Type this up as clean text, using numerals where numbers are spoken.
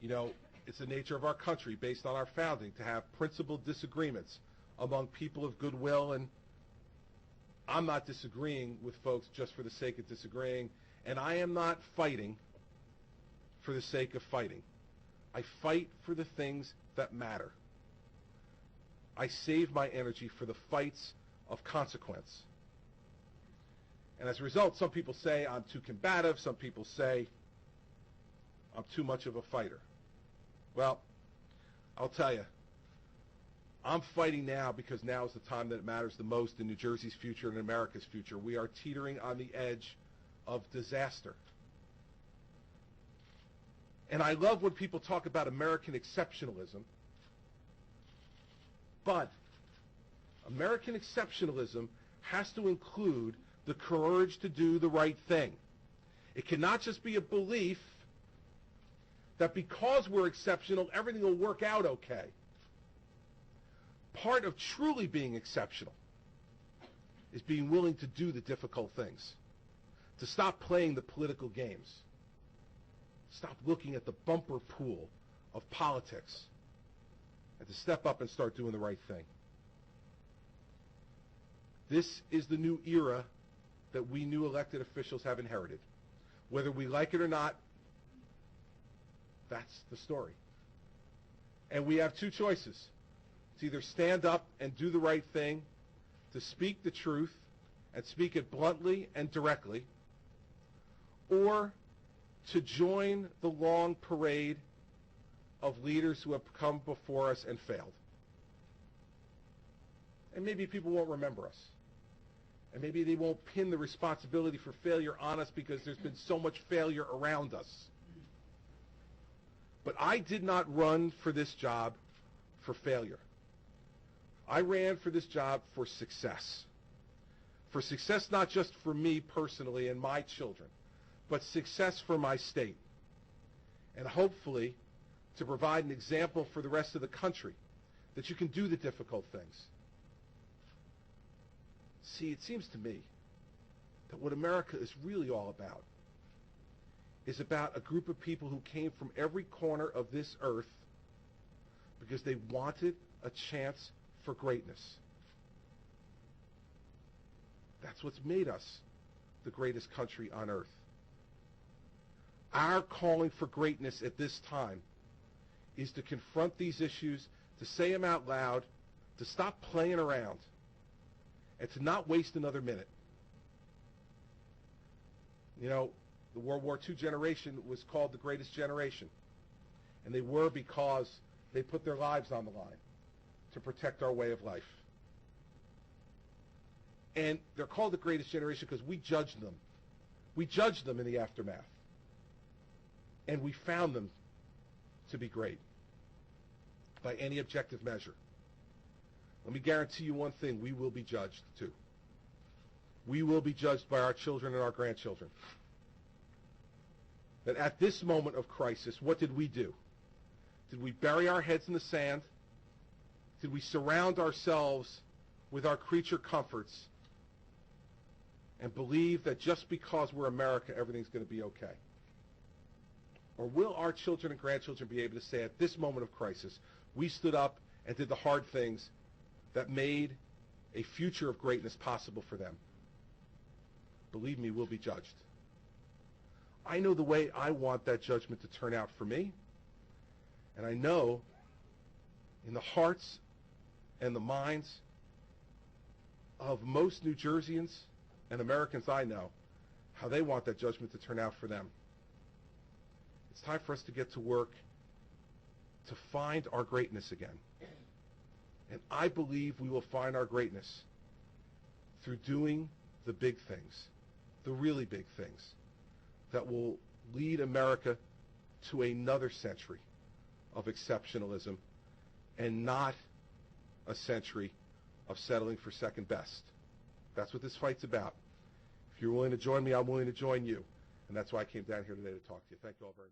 You know, it's the nature of our country, based on our founding, to have principled disagreements among people of goodwill, and I'm not disagreeing with folks just for the sake of disagreeing, and I am not fighting for the sake of fighting. I fight for the things that matter. I save my energy for the fights of consequence. And as a result, some people say I'm too combative, some people say I'm too much of a fighter. Well, I'll tell you, I'm fighting now because now is the time that it matters the most in New Jersey's future and America's future. We are teetering on the edge of disaster. And I love when people talk about American exceptionalism, but American exceptionalism has to include the courage to do the right thing. It cannot just be a belief that because we're exceptional, everything will work out okay. Part of truly being exceptional is being willing to do the difficult things, to stop playing the political games, stop looking at the bumper pool of politics, and to step up and start doing the right thing. This is the new era that we new elected officials have inherited. Whether we like it or not, that's the story. And we have two choices. It's either stand up and do the right thing, to speak the truth and speak it bluntly and directly, or to join the long parade of leaders who have come before us and failed. And maybe people won't remember us. And maybe they won't pin the responsibility for failure on us because there's been so much failure around us. But I did not run for this job for failure. I ran for this job for success. For success not just for me personally and my children, but success for my state. And hopefully to provide an example for the rest of the country that you can do the difficult things. See, it seems to me that what America is really all about is about a group of people who came from every corner of this earth because they wanted a chance for greatness. That's what's made us the greatest country on earth. Our calling for greatness at this time is to confront these issues, to say them out loud, to stop playing around, and to not waste another minute. You know, the World War II generation was called the greatest generation. And they were because they put their lives on the line to protect our way of life. And they're called the greatest generation because we judged them. We judged them in the aftermath. And we found them to be great by any objective measure. Let me guarantee you one thing, we will be judged too. We will be judged by our children and our grandchildren. That at this moment of crisis, what did we do? Did we bury our heads in the sand? Did we surround ourselves with our creature comforts and believe that just because we're America, everything's going to be okay? Or will our children and grandchildren be able to say at this moment of crisis, we stood up and did the hard things that made a future of greatness possible for them? Believe me, we'll be judged. I know the way I want that judgment to turn out for me, and I know in the hearts and the minds of most New Jerseyans and Americans I know how they want that judgment to turn out for them. It's time for us to get to work to find our greatness again. And I believe we will find our greatness through doing the big things, the really big things, that will lead America to another century of exceptionalism and not a century of settling for second best. That's what this fight's about. If you're willing to join me, I'm willing to join you. And that's why I came down here today to talk to you. Thank you all very much.